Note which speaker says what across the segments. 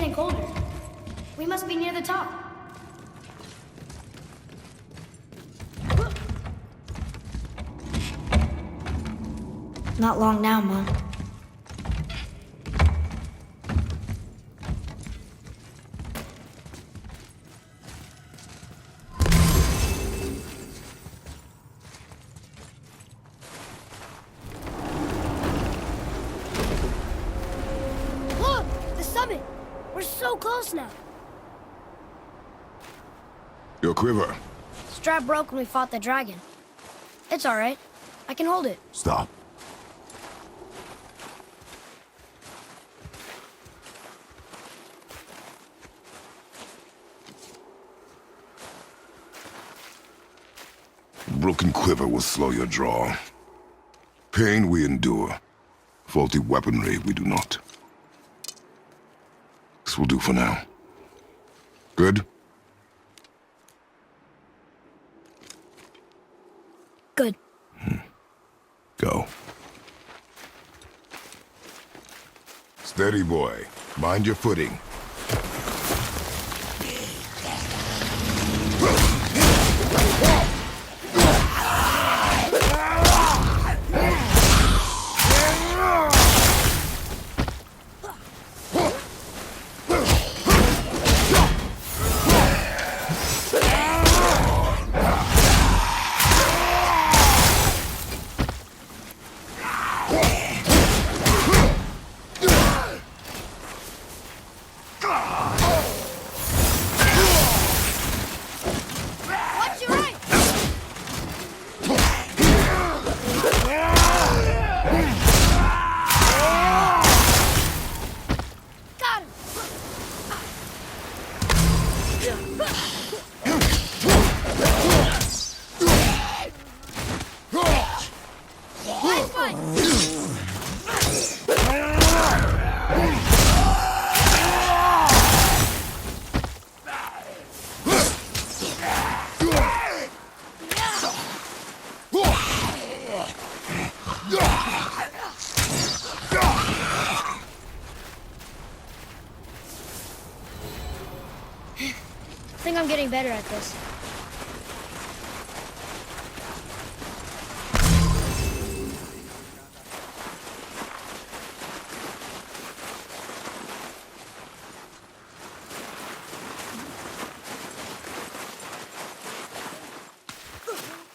Speaker 1: getting colder. We must be near the top. Not long now, Mom. Look! The summit! We're so close now.
Speaker 2: Your quiver.
Speaker 1: Strap broke when we fought the dragon. It's all right. I can hold it.
Speaker 2: Stop. Broken quiver will slow your draw. Pain we endure. Faulty weaponry we do not. This will do for now. Good?
Speaker 1: Good.
Speaker 2: Go. Steady, boy. Mind your footing.
Speaker 1: I think I'm getting better at this.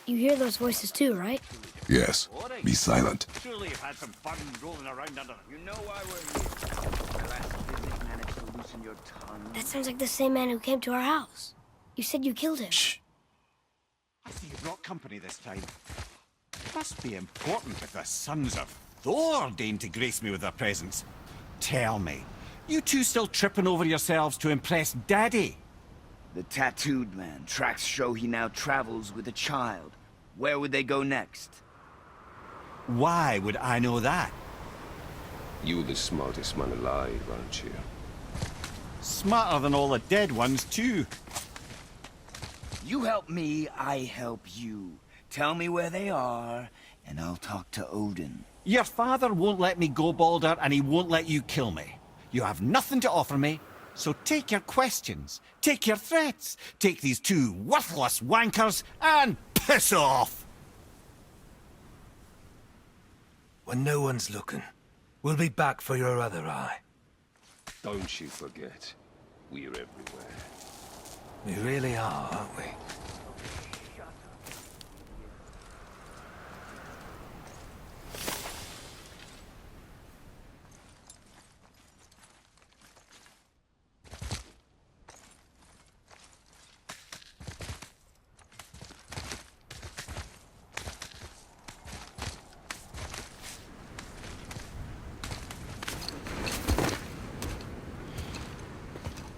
Speaker 1: You hear those voices too, right?
Speaker 2: Yes. Be silent.
Speaker 3: Surely you've had some fun rolling around under them.
Speaker 4: You know why we're here. Last visit managed to loosen your tongue.
Speaker 1: That sounds like the same man who came to our house. You said you killed him.
Speaker 2: Shh.
Speaker 3: I see you brought company this time. Must be important if the sons of Thor deign to grace me with their presence. Tell me, you two still tripping over yourselves to impress Daddy?
Speaker 4: The tattooed man. Tracks show he now travels with a child. Where would they go next?
Speaker 3: Why would I know that?
Speaker 5: You're the smartest man alive, aren't you?
Speaker 3: Smarter than all the dead ones, too.
Speaker 4: You help me, I help you. Tell me where they are, and I'll talk to Odin.
Speaker 3: Your father won't let me go, Baldur, and he won't let you kill me. You have nothing to offer me, so take your questions, take your threats, take these two worthless wankers, and piss off!
Speaker 6: When no one's looking, we'll be back for your other eye.
Speaker 5: Don't you forget, we're everywhere.
Speaker 6: We really are, aren't we?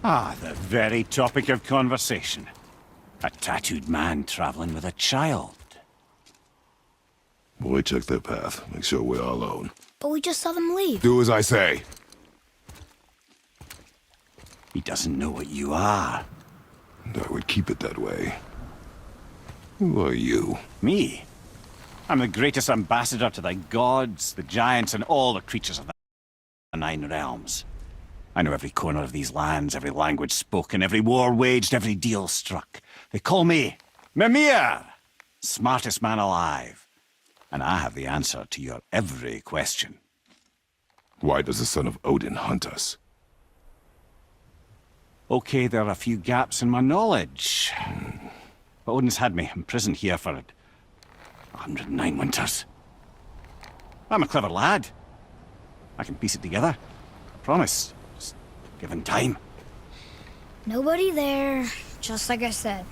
Speaker 3: Ah, the very topic of conversation. A tattooed man traveling with a child.
Speaker 2: Boy, check their path. Make sure we're all alone.
Speaker 1: But we just saw them leave.
Speaker 2: Do as I say.
Speaker 3: He doesn't know what you are.
Speaker 2: And I would keep it that way. Who are you?
Speaker 3: Me? I'm the greatest ambassador to the gods, the giants, and all the creatures of the Nine Realms. I know every corner of these lands, every language spoken, every war waged, every deal struck. They call me Mimir, smartest man alive. And I have the answer to your every question.
Speaker 2: Why does the son of Odin hunt us?
Speaker 3: Okay, there are a few gaps in my knowledge. But Odin's had me imprisoned here for 109 winters. I'm a clever lad. I can piece it together. Promise. Just given time.
Speaker 1: Nobody there, just like I said.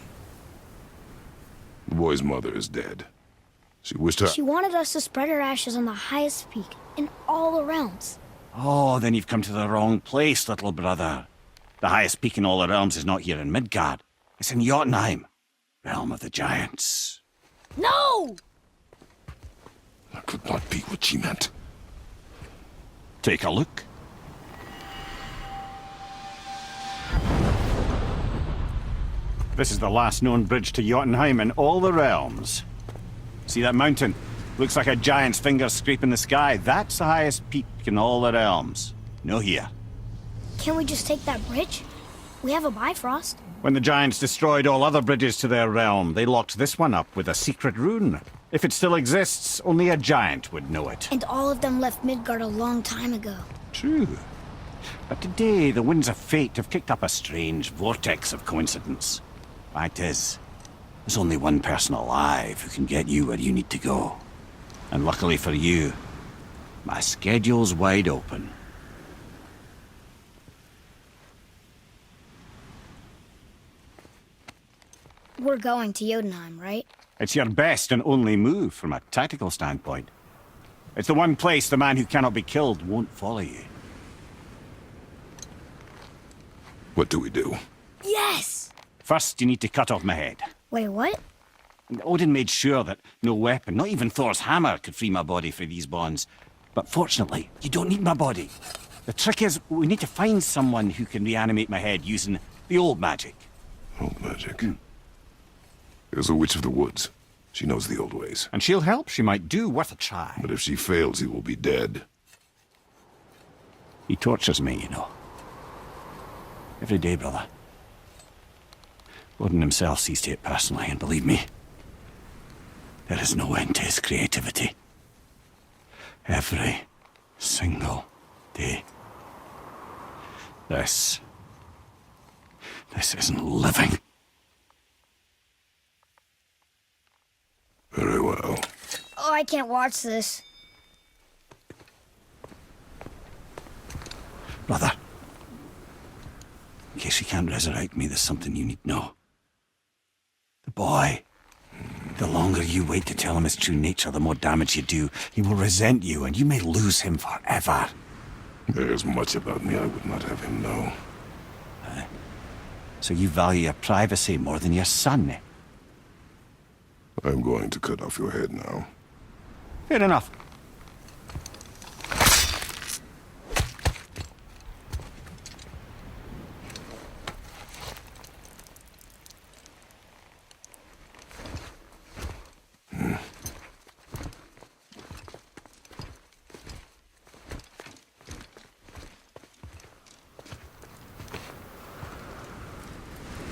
Speaker 2: The boy's mother is dead. She wished her...
Speaker 1: She wanted us to spread her ashes on the highest peak in all the realms.
Speaker 3: Oh, then you've come to the wrong place, little brother. The highest peak in all the realms is not here in Midgard. It's in Jotunheim, realm of the giants.
Speaker 1: No!
Speaker 2: That could not be what she meant.
Speaker 3: Take a look. This is the last known bridge to Jotunheim in all the realms. See that mountain? Looks like a giant's finger scraping the sky. That's the highest peak in all the realms. No here.
Speaker 1: Can't we just take that bridge? We have a Bifrost.
Speaker 3: When the giants destroyed all other bridges to their realm, they locked this one up with a secret rune. If it still exists, only a giant would know it.
Speaker 1: And all of them left Midgard a long time ago.
Speaker 3: True. But today, the winds of fate have kicked up a strange vortex of coincidence. Fact is, there's only one person alive who can get you where you need to go. And luckily for you, my schedule's wide open.
Speaker 1: We're going to Jotunheim, right?
Speaker 3: It's your best and only move from a tactical standpoint. It's the one place the man who cannot be killed won't follow you.
Speaker 2: What do we do?
Speaker 1: Yes!
Speaker 3: First, you need to cut off my head.
Speaker 1: Wait, what?
Speaker 3: Odin made sure that no weapon, not even Thor's hammer, could free my body from these bonds. But fortunately, you don't need my body. The trick is, we need to find someone who can reanimate my head using the old magic.
Speaker 2: Old magic. There's a witch of the woods. She knows the old ways.
Speaker 3: And she'll help. She might do. Worth a try.
Speaker 2: But if she fails, he will be dead.
Speaker 3: He tortures me, you know. Every day, brother. Odin himself sees to it personally, and believe me, there is no end to his creativity. Every single day. This isn't living.
Speaker 2: Very well.
Speaker 1: Oh, I can't watch this.
Speaker 3: Brother, in case you can't resurrect me, there's something you need to know. The boy. The longer you wait to tell him his true nature, the more damage you do. He will resent you, and you may lose him forever.
Speaker 2: There's much about me I would not have him know.
Speaker 3: So you value your privacy more than your son, eh?
Speaker 2: I'm going to cut off your head now.
Speaker 3: Fair enough.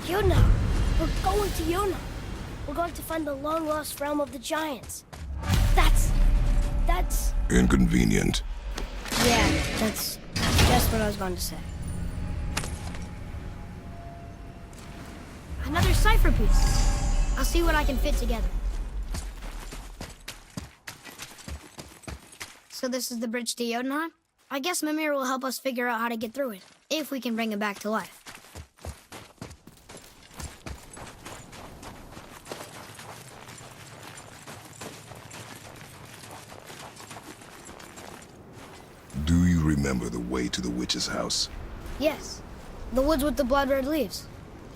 Speaker 1: Jotunheim! We're going to Jotunheim! We're going to find the long-lost realm of the giants. That's...
Speaker 2: Inconvenient.
Speaker 1: Yeah, that's just what I was going to say. Another cipher piece. I'll see what I can fit together. So this is the bridge to Jotunheim? I guess Mimir will help us figure out how to get through it, if we can bring him back to life.
Speaker 2: Do you remember the way to the witch's house?
Speaker 1: Yes, the woods with the blood-red leaves,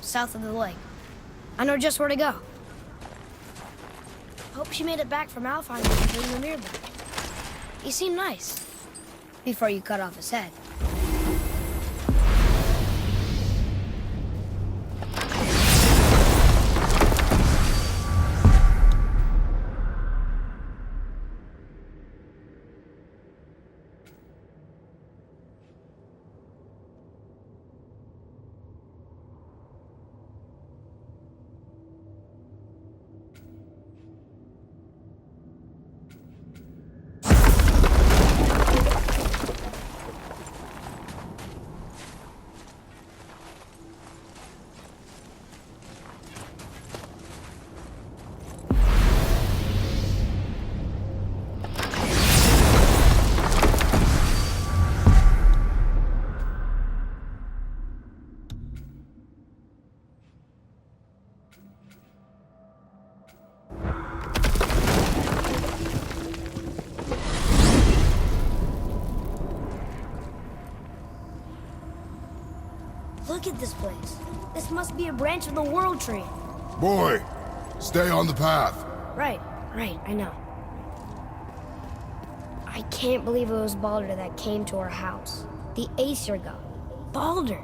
Speaker 1: south of the lake. I know just where to go. Hope she made it back from Alfheim to bring Mimir back. He seemed nice, before you cut off his head. Look at this place. This must be a branch of the World Tree.
Speaker 2: Boy, stay on the path.
Speaker 1: Right, I know. I can't believe it was Baldur that came to our house. The Aesir god. Baldur!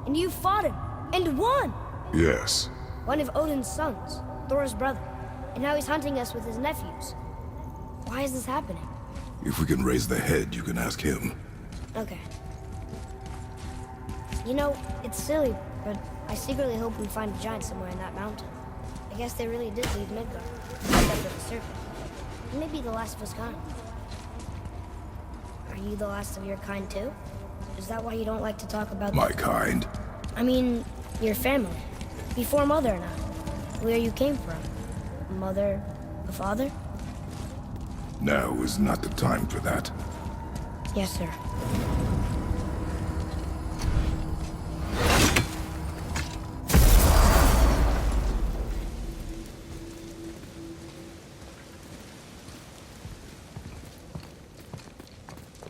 Speaker 1: And you fought him, and won!
Speaker 2: Yes.
Speaker 1: One of Odin's sons, Thor's brother. And now he's hunting us with his nephews. Why is this happening?
Speaker 2: If we can raise the head, you can ask him.
Speaker 1: Okay. You know, it's silly, but I secretly hope we find a giant somewhere in that mountain. I guess they really did leave Midgard, except for the serpent. He may be the last of his kind. Are you the last of your kind too? Is that why you don't like to talk about
Speaker 2: My kind?
Speaker 1: I mean, your family. Before Mother and I. Where you came from. Mother, a father?
Speaker 2: Now is not the time for that.
Speaker 1: Yes, sir.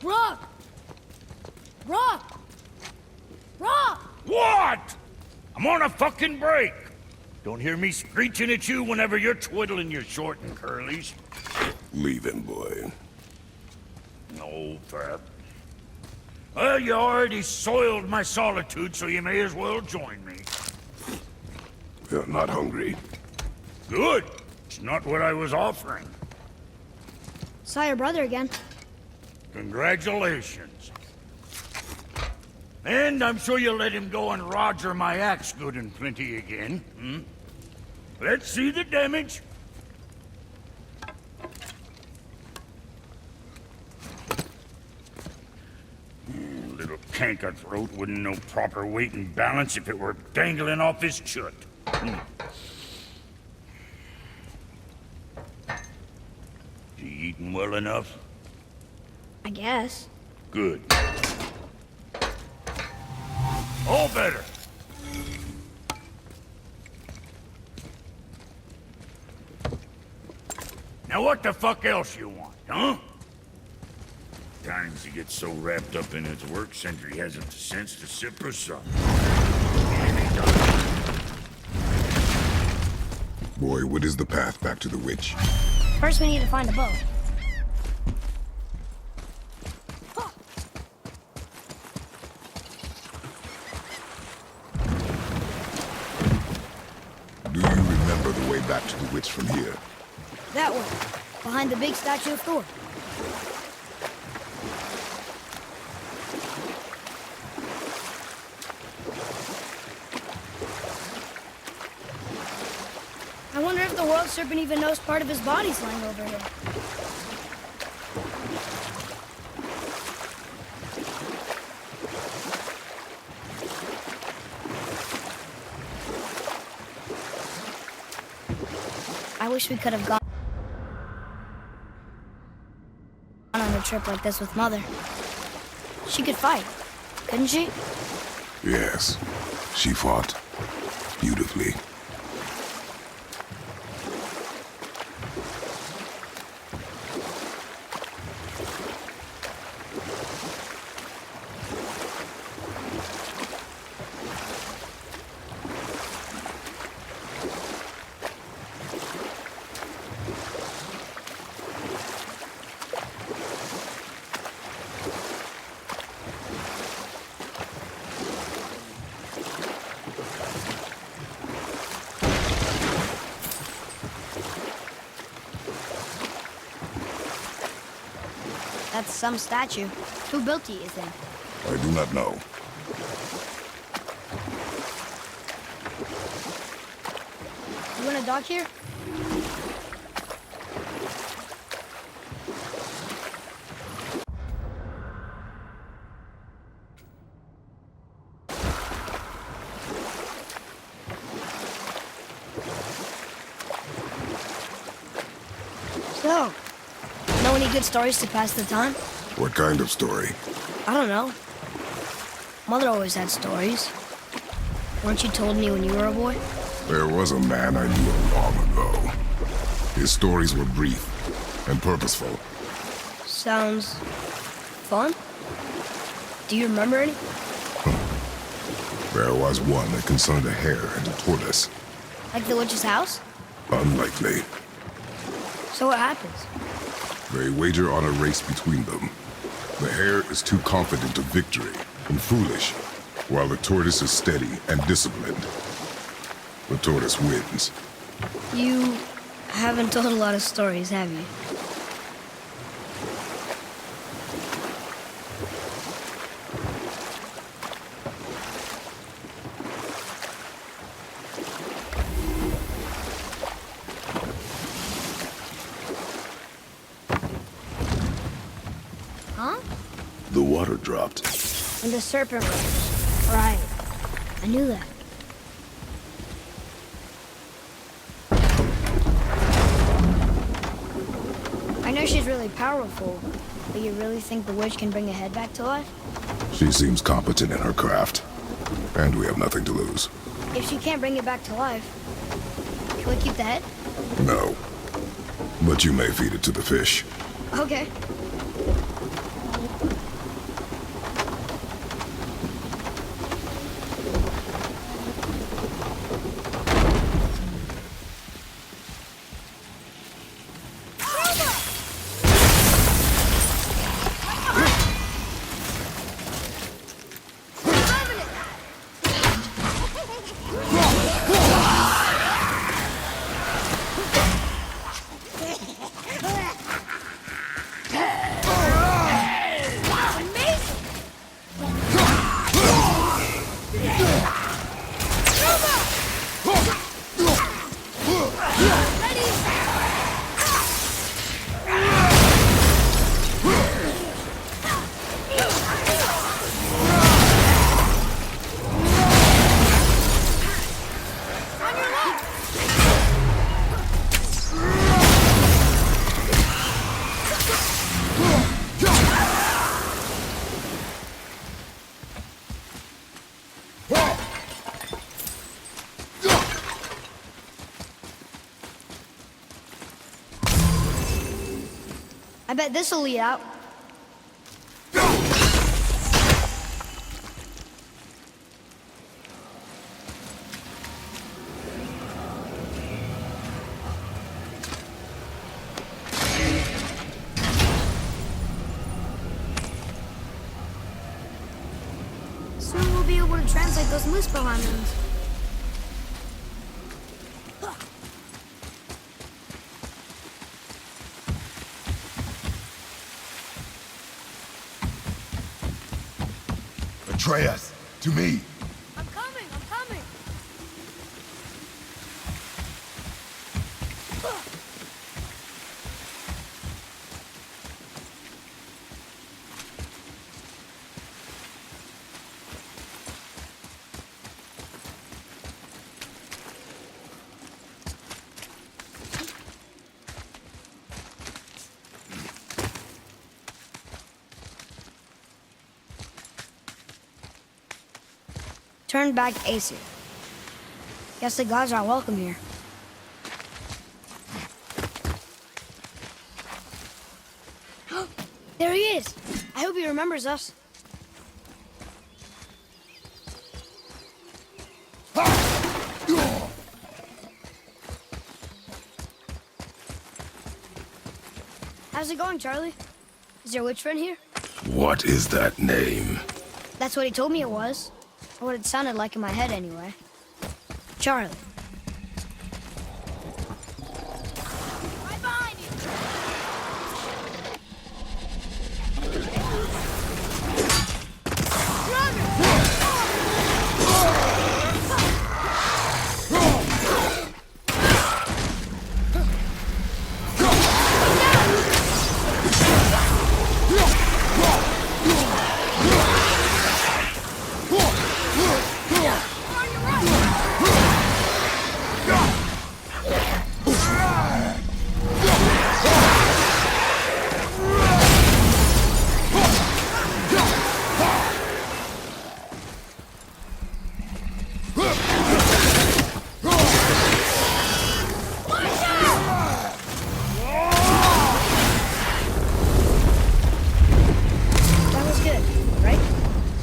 Speaker 1: Rock! Rock! Rock!
Speaker 7: What? I'm on a fucking break. Don't hear me screeching at you whenever you're twiddling your short and curlies.
Speaker 2: Leave him, boy.
Speaker 7: No, Fab. Well, you already soiled my solitude, so you may as well join me.
Speaker 2: We're not hungry.
Speaker 7: Good. It's not what I was offering.
Speaker 1: Saw your brother again.
Speaker 7: Congratulations. And I'm sure you'll let him go and roger my axe good and plenty again, hmm? Let's see the damage. Little canker throat wouldn't know proper weight and balance if it were dangling off his chut. Is he eating well enough?
Speaker 1: I guess.
Speaker 7: Good. All better. Now what the fuck else you want, huh? Times he gets so wrapped up in his work, Sentry hasn't the sense to sip or sup.
Speaker 2: Boy, what is the path back to the witch?
Speaker 1: First we need to find a bow.
Speaker 2: Do you remember the way back to the witch from here?
Speaker 1: That way, behind the big statue of Thor. I wonder if the world serpent even knows part of his body's lying over here. I wish we could have gone on a trip like this with Mother. She could fight, couldn't she?
Speaker 2: Yes. She fought beautifully.
Speaker 1: That's some statue. Who built it, you think?
Speaker 2: I do not know.
Speaker 1: You want a dock here? So, know any good stories to pass the time?
Speaker 2: What kind of story?
Speaker 1: I don't know. Mother always had stories. Weren't you told me when you were a boy?
Speaker 2: There was a man I knew long ago. His stories were brief and purposeful.
Speaker 1: Sounds fun. Do you remember any?
Speaker 2: There was one that concerned a hare and a tortoise.
Speaker 1: Like the witch's house?
Speaker 2: Unlikely.
Speaker 1: So what happens?
Speaker 2: They wager on a race between them. The hare is too confident of victory and foolish, while the tortoise is steady and disciplined. The tortoise wins.
Speaker 1: You haven't told a lot of stories, have you? Huh?
Speaker 2: The water dropped.
Speaker 1: And the serpent rose. Right. I knew that. I know she's really powerful, but you really think the witch can bring a head back to life?
Speaker 2: She seems competent in her craft, and we have nothing to lose.
Speaker 1: If she can't bring it back to life, can we keep the head?
Speaker 2: No. But you may feed it to the fish.
Speaker 1: Okay. I bet this'll lead out. Soon we'll be able to translate those Muspelheimans.
Speaker 2: Atreus, to me.
Speaker 1: I'm coming, I'm coming. Turn back Aesir. Guess the gods are welcome here. There he is! I hope he remembers us. How's it going, Charlie? Is your witch friend here?
Speaker 2: What is that name?
Speaker 1: That's what he told me it was. Or what it sounded like in my head, anyway. Charlie. Right behind you!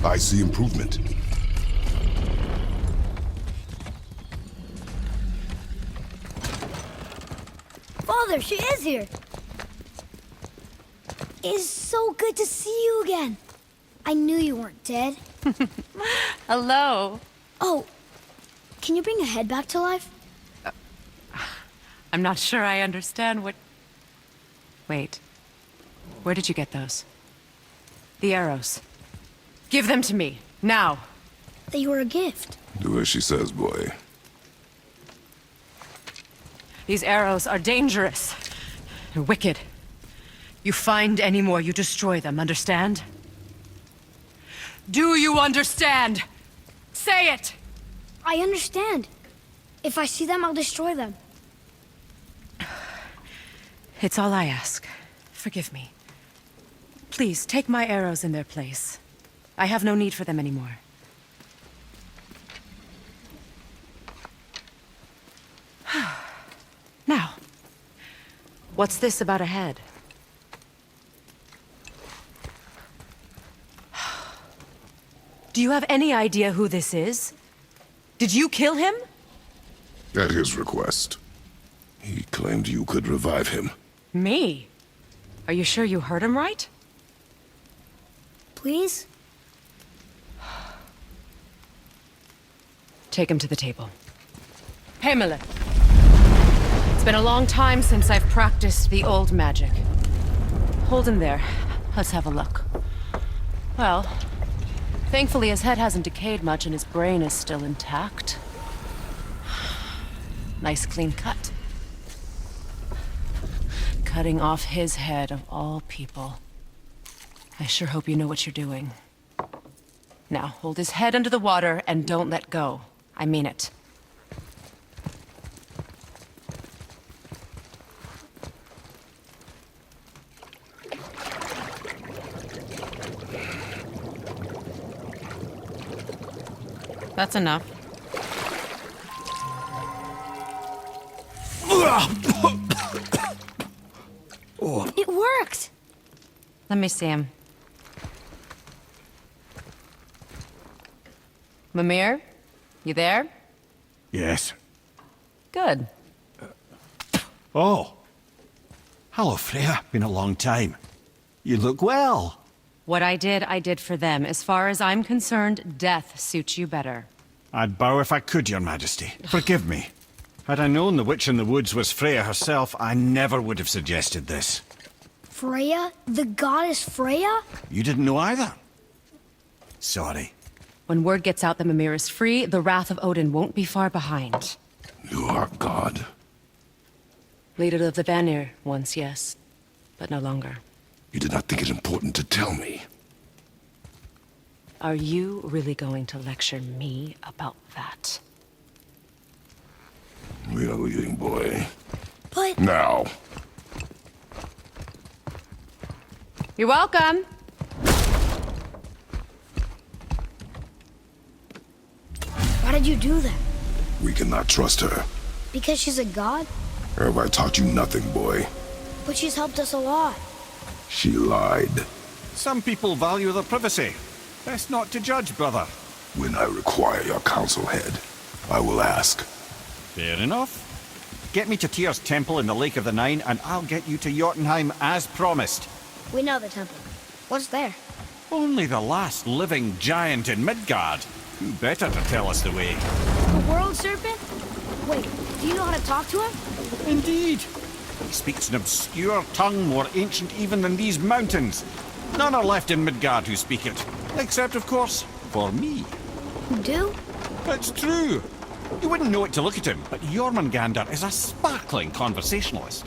Speaker 2: I see improvement.
Speaker 1: Mother, she is here! It is so good to see you again. I knew you weren't dead.
Speaker 8: Hello.
Speaker 1: Oh, can you bring a head back to life?
Speaker 8: I'm not sure I understand what... Wait. Where did you get those? The arrows. Give them to me, now.
Speaker 1: They were a gift.
Speaker 2: Do as she says, boy.
Speaker 8: These arrows are dangerous. They're wicked. You find any more, you destroy them, understand? Do you understand? Say it!
Speaker 1: I understand. If I see them, I'll destroy them.
Speaker 8: It's all I ask. Forgive me. Please, take my arrows in their place. I have no need for them anymore. Now, what's this about a head? Do you have any idea who this is? Did you kill him?
Speaker 2: At his request. He claimed you could revive him.
Speaker 8: Me? Are you sure you heard him right?
Speaker 1: Please?
Speaker 8: Take him to the table. Hamlet. It's been a long time since I've practiced the old magic. Hold him there. Let's have a look. Well, thankfully his head hasn't decayed much and his brain is still intact. Nice clean cut. Cutting off his head of all people. I sure hope you know what you're doing. Now, hold his head under the water and don't let go. I mean it. That's enough.
Speaker 1: It worked!
Speaker 8: Let me see him. Mimir? You there?
Speaker 3: Yes.
Speaker 8: Good.
Speaker 3: Oh. Hello, Freya. Been a long time. You look well.
Speaker 8: What I did for them. As far as I'm concerned, death suits you better.
Speaker 3: I'd bow if I could, Your Majesty. Forgive me. Had I known the witch in the woods was Freya herself, I never would have suggested this.
Speaker 1: Freya? The goddess Freya?
Speaker 3: You didn't know either? Sorry.
Speaker 8: When word gets out that Mimir is free, the wrath of Odin won't be far behind.
Speaker 2: You are God.
Speaker 8: Leader of the Vanir, once, yes. But no longer.
Speaker 2: You did not think it important to tell me.
Speaker 8: Are you really going to lecture me about that?
Speaker 2: We are leaving, boy.
Speaker 1: But...
Speaker 2: Now.
Speaker 8: You're welcome!
Speaker 1: Why did you do that?
Speaker 2: We cannot trust her.
Speaker 1: Because she's a god?
Speaker 2: Have I taught you nothing, boy?
Speaker 1: But she's helped us a lot.
Speaker 2: She lied.
Speaker 3: Some people value their privacy. Best not to judge, brother.
Speaker 2: When I require your counsel head, I will ask.
Speaker 3: Fair enough. Get me to Tyr's temple in the Lake of the Nine, and I'll get you to Jotunheim as promised.
Speaker 1: We know the temple. What's there?
Speaker 3: Only the last living giant in Midgard. Who better to tell us the way?
Speaker 1: The world serpent? Wait, do you know how to talk to him?
Speaker 3: Indeed. He speaks an obscure tongue more ancient even than these mountains. None are left in Midgard who speak it. Except, of course, for me.
Speaker 1: You do?
Speaker 3: It's true. You wouldn't know it to look at him, but Jormungandr is a sparkling conversationalist.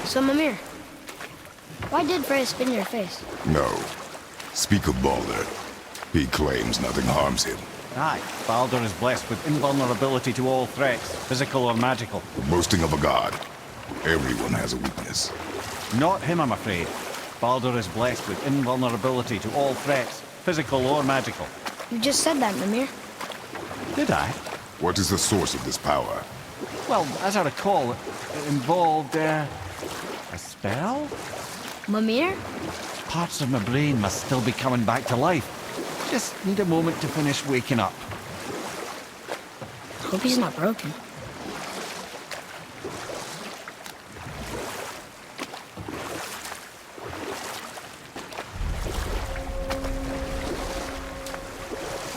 Speaker 1: So, Mimir, why did Freya spin your face?
Speaker 2: No. Speak of Baldur. He claims nothing harms him.
Speaker 3: Aye, Baldur is blessed with invulnerability to all threats, physical or magical.
Speaker 2: The boasting of a god. Everyone has a weakness.
Speaker 3: Not him, I'm afraid. Baldur is blessed with invulnerability to all threats, physical or magical.
Speaker 1: You just said that, Mimir.
Speaker 3: Did I?
Speaker 2: What is the source of this power?
Speaker 3: Well, as I recall, it involved, a spell?
Speaker 1: Mimir?
Speaker 3: Parts of my brain must still be coming back to life. Just need a moment to finish waking up.
Speaker 1: Hope he's not broken.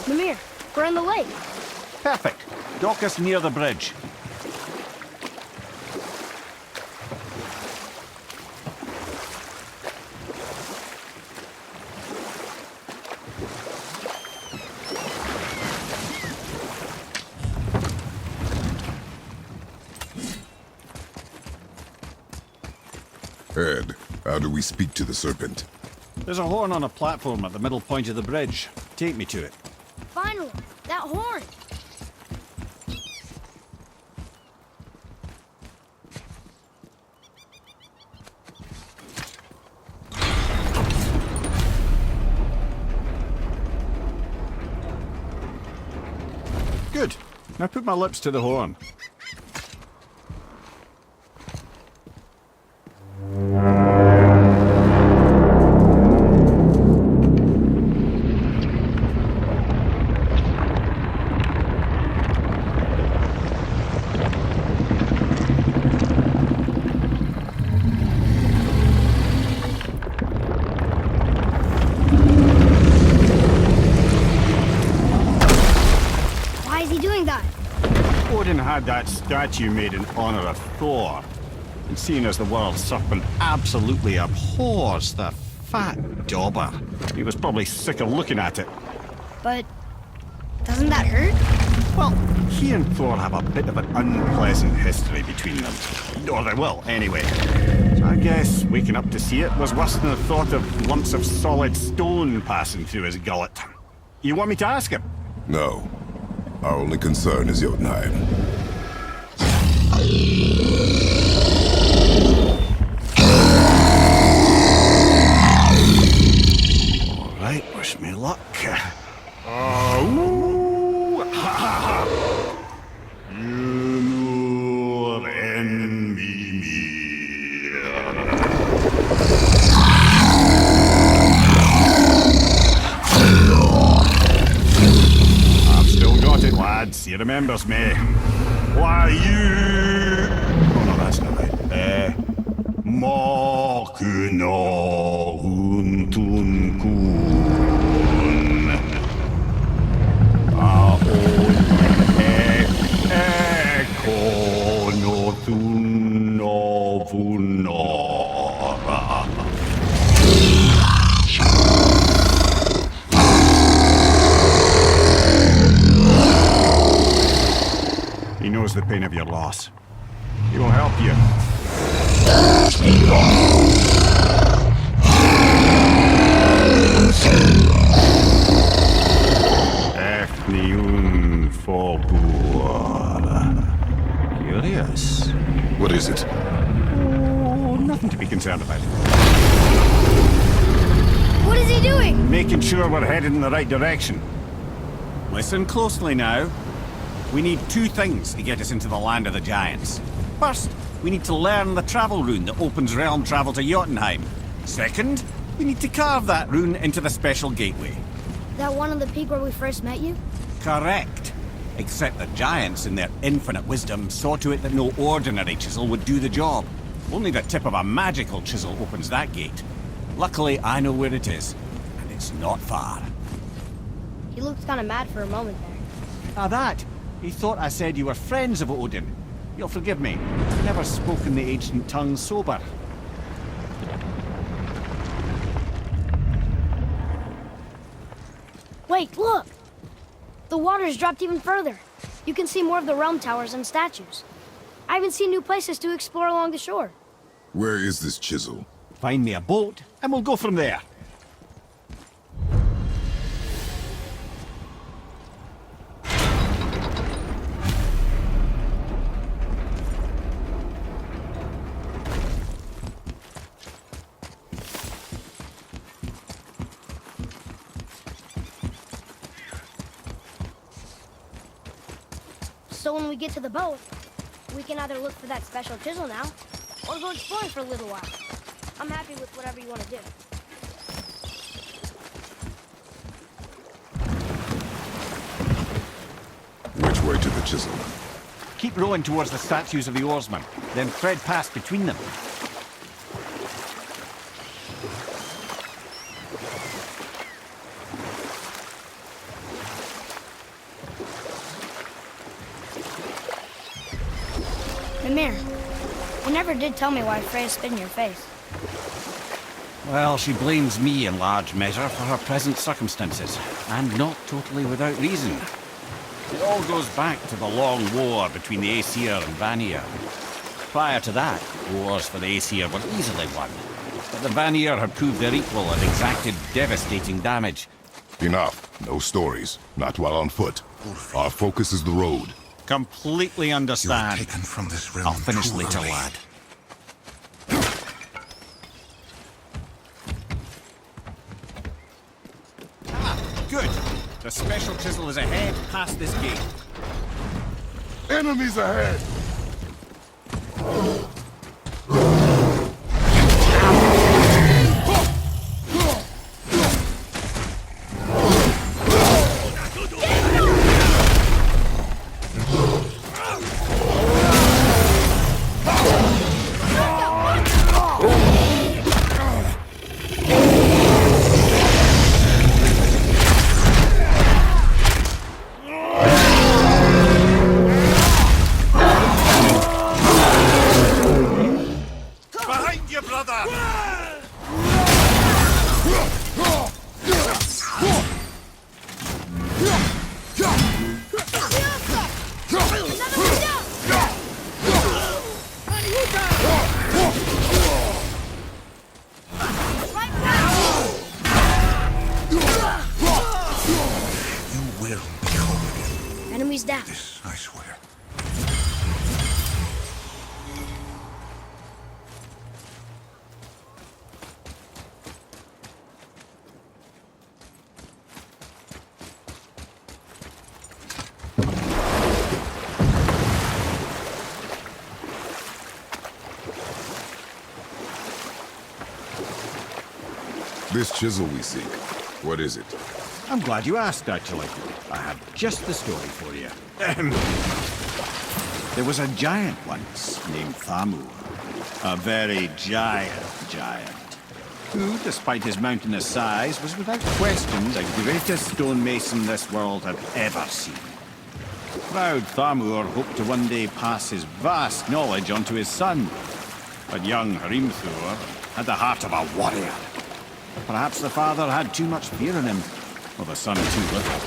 Speaker 1: Mimir, we're on the lake.
Speaker 3: Perfect. Dock us near the bridge.
Speaker 2: Ed, how do we speak to the serpent?
Speaker 3: There's a horn on a platform at the middle point of the bridge. Take me to it.
Speaker 1: Finally, that horn.
Speaker 3: Good. Now put my lips to the horn.
Speaker 1: Why is he doing that?
Speaker 3: Odin had that statue made in honor of Thor. And seeing as the world serpent absolutely abhors the fat dauber, he was probably sick of looking at it.
Speaker 1: But doesn't that hurt?
Speaker 3: Well, he and Thor have a bit of an unpleasant history between them. Or they will, anyway. So I guess waking up to see it was worse than the thought of lumps of solid stone passing through his gullet. You want me to ask him?
Speaker 2: No. Our only concern is Jotunheim.
Speaker 3: All right, wish me luck. Ooh, ha, ha, ha. Ymur en Mimir. I've still got it, lads. He remembers me. Why you? Oh no, that's not right. Makuna huntun kun. Aon ekonothun ovunora. He knows the pain of your loss. He will help you. Efniun Fogur. Curious.
Speaker 2: What is it?
Speaker 3: Oh, nothing to be concerned about.
Speaker 1: What is he doing?
Speaker 3: Making sure we're headed in the right direction. Listen closely now. We need two things to get us into the land of the giants. First, we need to learn the travel rune that opens realm travel to Jotunheim. Second, we need to carve that rune into the special gateway.
Speaker 1: That one on the peak where we first met you?
Speaker 3: Correct. Except the giants, in their infinite wisdom, saw to it that no ordinary chisel would do the job. Only the tip of a magical chisel opens that gate. Luckily, I know where it is, and it's not far.
Speaker 1: He looked kind of mad for a moment there.
Speaker 3: Ah, that. He thought I said you were friends of Odin. You'll forgive me. I've never spoken the ancient tongue sober.
Speaker 1: Wait, look! The water's dropped even further. You can see more of the realm towers and statues. I even see new places to explore along the shore.
Speaker 2: Where is this chisel?
Speaker 3: Find me a boat, and we'll go from there.
Speaker 1: So when we get to the boat, We can either look for that special chisel now, or go exploring for a little while. I'm happy with whatever you want to do.
Speaker 2: Which way to the chisel?
Speaker 3: Keep rowing towards the statues of the oarsmen, then thread past between them.
Speaker 1: Mimir, you never did tell me why Freya spit in your face.
Speaker 3: Well, she blames me in large measure for her present circumstances, and not totally without reason. It all goes back to the long war between the Aesir and Vanir. Prior to that, wars for the Aesir were easily won, but the Vanir had proved their equal and exacted devastating damage.
Speaker 2: Enough. No stories. Not while on foot. Our focus is the road.
Speaker 3: Completely understand.
Speaker 9: Taken from this realm
Speaker 3: I'll finish
Speaker 9: too
Speaker 3: later,
Speaker 9: early.
Speaker 3: lad. Good. The special chisel is ahead, past this gate.
Speaker 2: Enemies ahead!
Speaker 3: Behind you, brother!
Speaker 9: You will be home again.
Speaker 1: Enemies down.
Speaker 9: This, I swear.
Speaker 2: This chisel we seek, what is it?
Speaker 3: I'm glad you asked, actually. I have just the story for you. There was a giant once named Thamur. A very giant, who, despite his mountainous size, was without question the greatest stonemason this world had ever seen. Proud Thamur hoped to one day pass his vast knowledge on to his son. But young Hrimthur had the heart of a warrior. Perhaps the father had too much fear in him, or the son too little.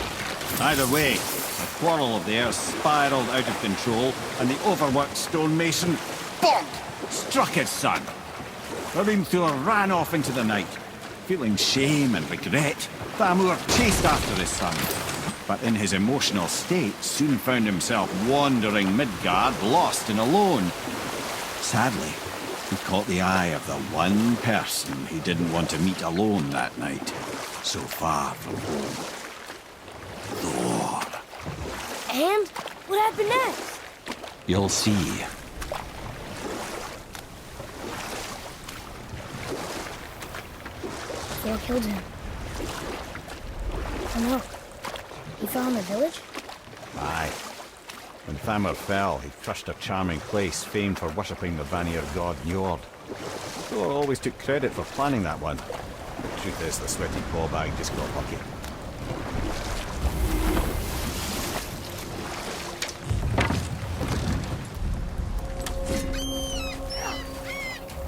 Speaker 3: Either way, the quarrel of theirs spiraled out of control, and the overworked stonemason, bonk, struck his son. Hrimthur ran off into the night. Feeling shame and regret, Thamur chased after his son, but in his emotional state soon found himself wandering Midgard, lost and alone. Sadly, he caught the eye of the one person he didn't want to meet alone that night, so far from home. Thor.
Speaker 1: And what happened next?
Speaker 3: You'll see.
Speaker 1: Thor killed him. Oh no. He fell in the village?
Speaker 3: Aye. When Thamur fell, he crushed a charming place famed for worshipping the Vanir god Njord. Thor always took credit for planning that one. The truth is, the sweaty bag just got lucky.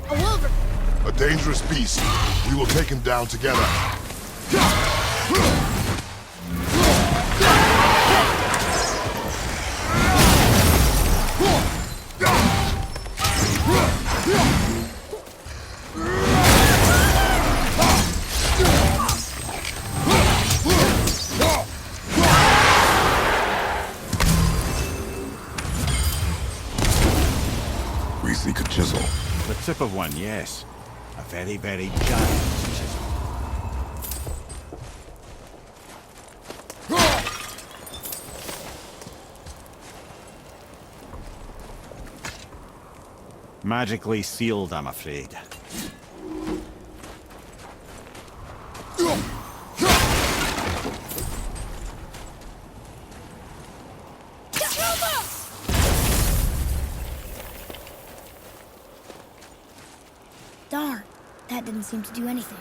Speaker 1: A wolver!
Speaker 2: A dangerous beast. We will take him down together. We seek a chisel.
Speaker 3: The tip of one, yes. A very, very giant chisel. Magically sealed, I'm afraid.
Speaker 1: Darn, that didn't seem to do anything.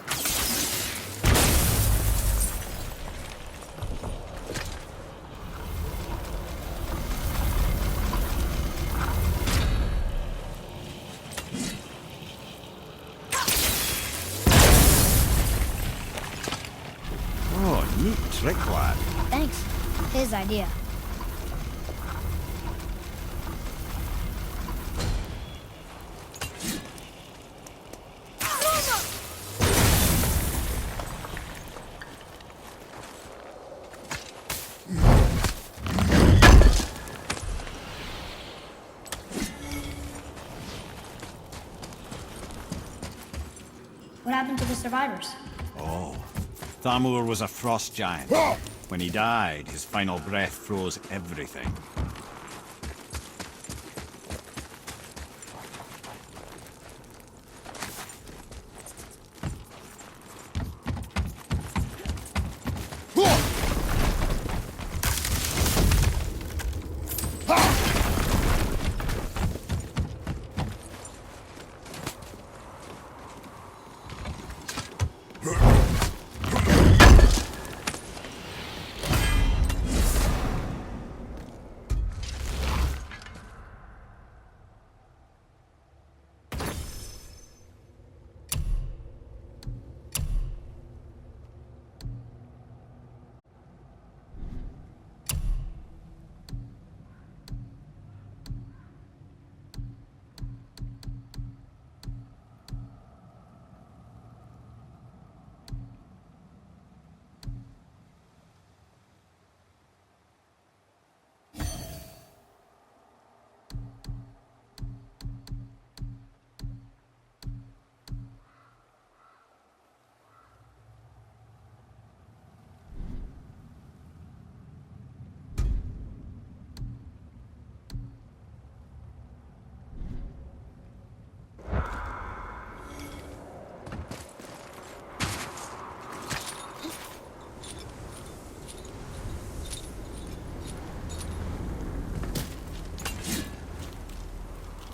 Speaker 3: Oh, neat trick, lad.
Speaker 1: Thanks. His idea. What happened to the survivors?
Speaker 3: Oh, Thamur was a frost giant. When he died, his final breath froze everything.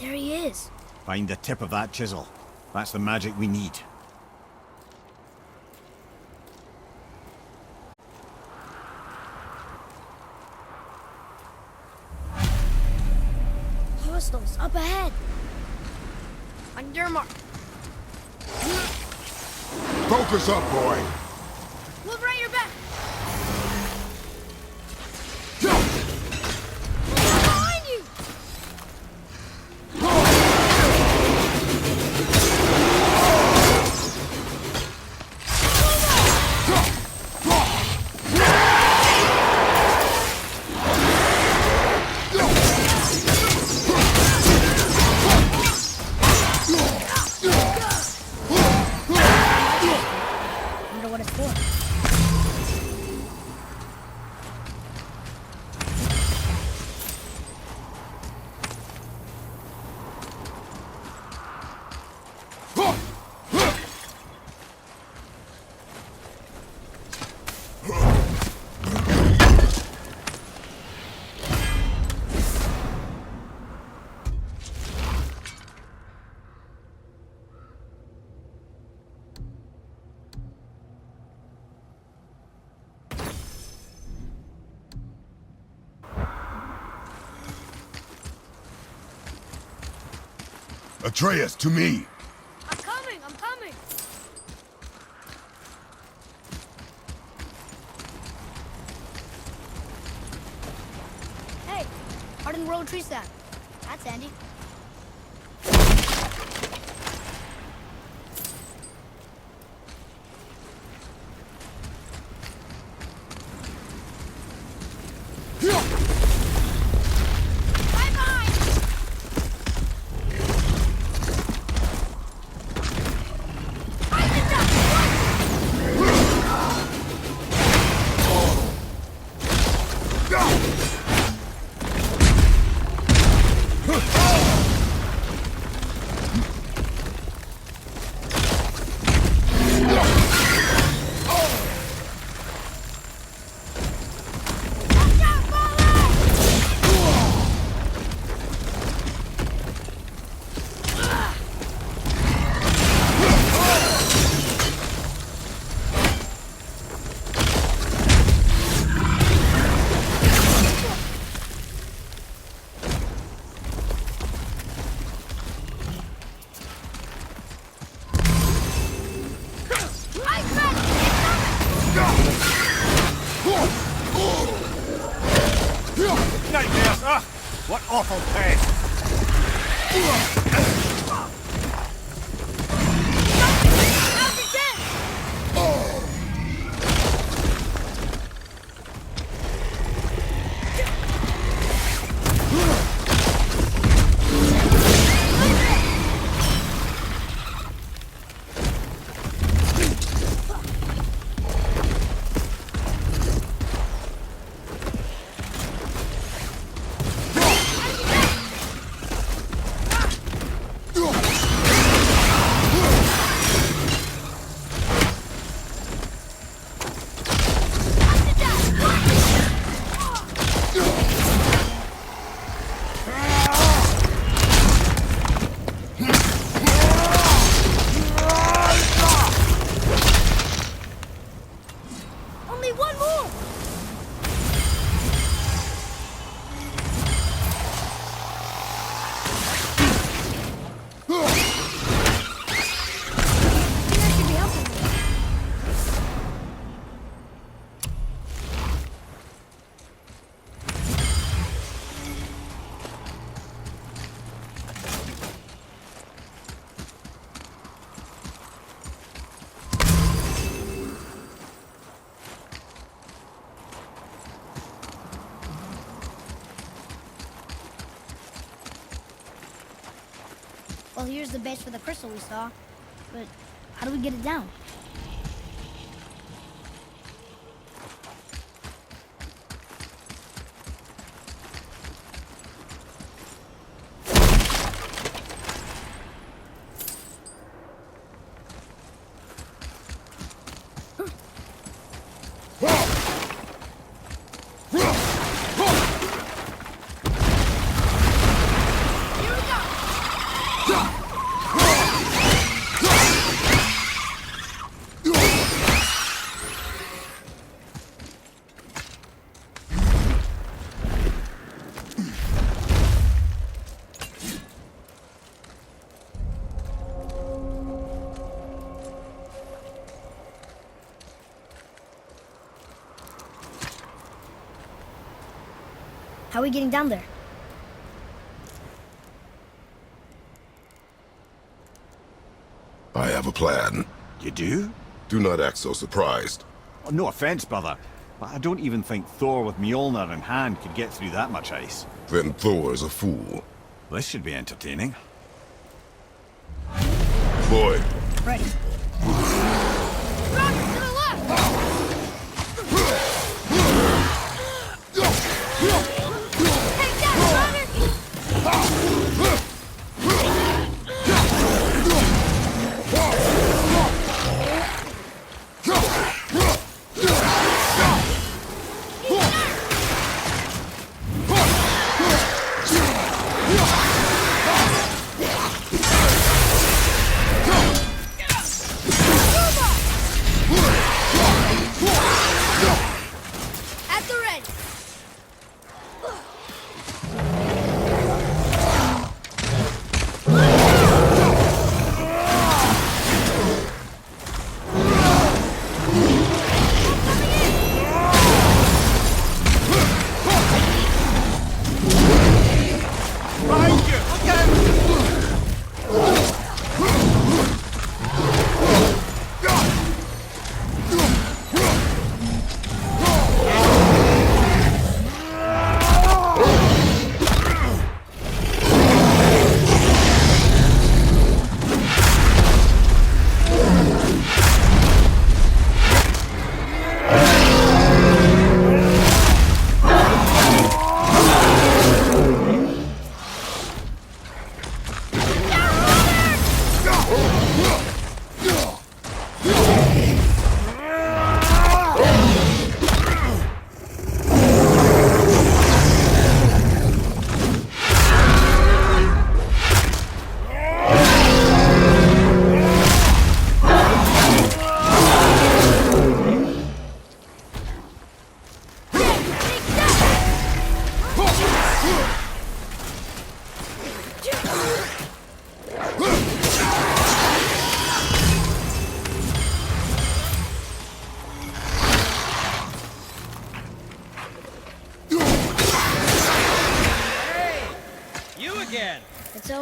Speaker 1: There he is.
Speaker 3: Find the tip of that chisel. That's the magic we need.
Speaker 1: Hostiles up ahead. On your mark.
Speaker 2: Focus up, boy.
Speaker 1: Move right your back. Behind you. Wonder what it's for.
Speaker 2: Atreus, to me.
Speaker 1: I'm coming, I'm coming. Hey, hardened road tree sap. That's handy. Bye-bye!
Speaker 3: awful pest!
Speaker 1: Well, here's the base for the crystal we saw. But how do we get it down? How are we getting down there?
Speaker 2: I have a plan.
Speaker 3: You do?
Speaker 2: Do not act so surprised.
Speaker 3: Oh, no offense, brother, but I don't even think Thor with Mjolnir in hand could get through that much ice.
Speaker 2: Then Thor is a fool.
Speaker 3: This should be entertaining.
Speaker 2: Boy,
Speaker 1: Ready. Rocket to the left! Take that, brother! At the ready.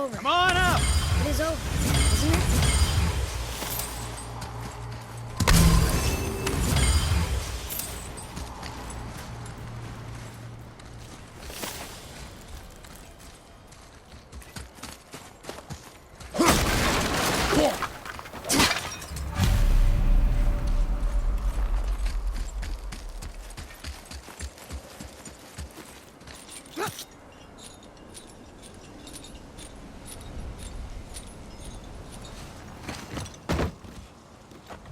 Speaker 1: over.
Speaker 3: Come on up!
Speaker 1: It is over, isn't it?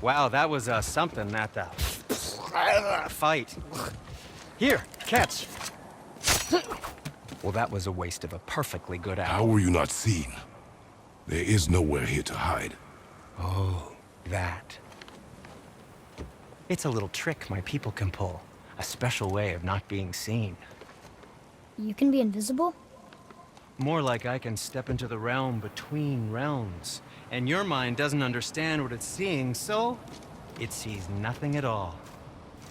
Speaker 10: Wow, that was something at the fight. Here, catch. Well, that was a waste of a perfectly good
Speaker 9: How
Speaker 10: hour.
Speaker 9: were you not seen? There is nowhere here to hide.
Speaker 10: Oh, that. It's a little trick my people can pull. A special way of not being seen.
Speaker 1: You can be invisible?
Speaker 10: More like I can step into the realm between realms. And your mind doesn't understand what it's seeing, so it sees nothing at all.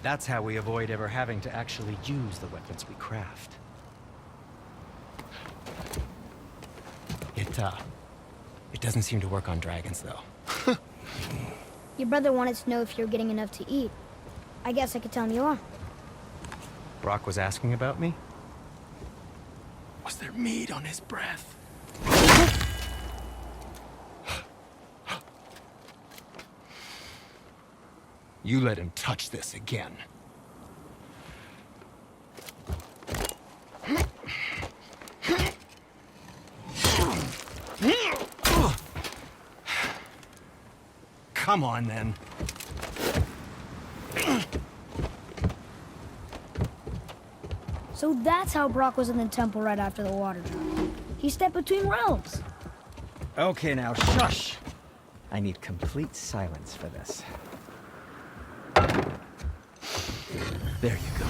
Speaker 10: That's how we avoid ever having to actually use the weapons we craft. It doesn't seem to work on dragons, though.
Speaker 1: Your brother wanted to know if you're getting enough to eat. I guess I could tell him you are.
Speaker 10: Brock was asking about me? Was there meat on his breath? You let him touch this again. Come on, then.
Speaker 1: So that's how Brock was in the temple right after the water dropped. He stepped between realms.
Speaker 10: Okay, now shush. I need complete silence for this. There you go.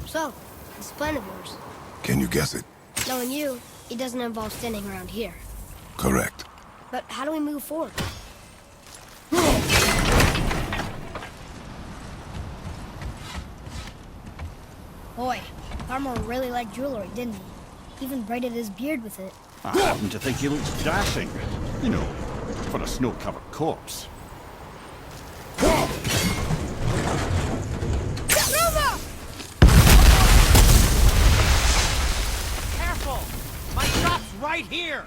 Speaker 1: So, this plan of yours.
Speaker 2: Can you guess it?
Speaker 1: Knowing you, it doesn't involve standing around here.
Speaker 2: Correct.
Speaker 1: But how do we move forward? Boy, Armor really liked jewelry, didn't he? Even braided his beard with it.
Speaker 3: I happen to think he looks dashing. You know, for a snow-covered corpse.
Speaker 10: Careful! My shop's right here!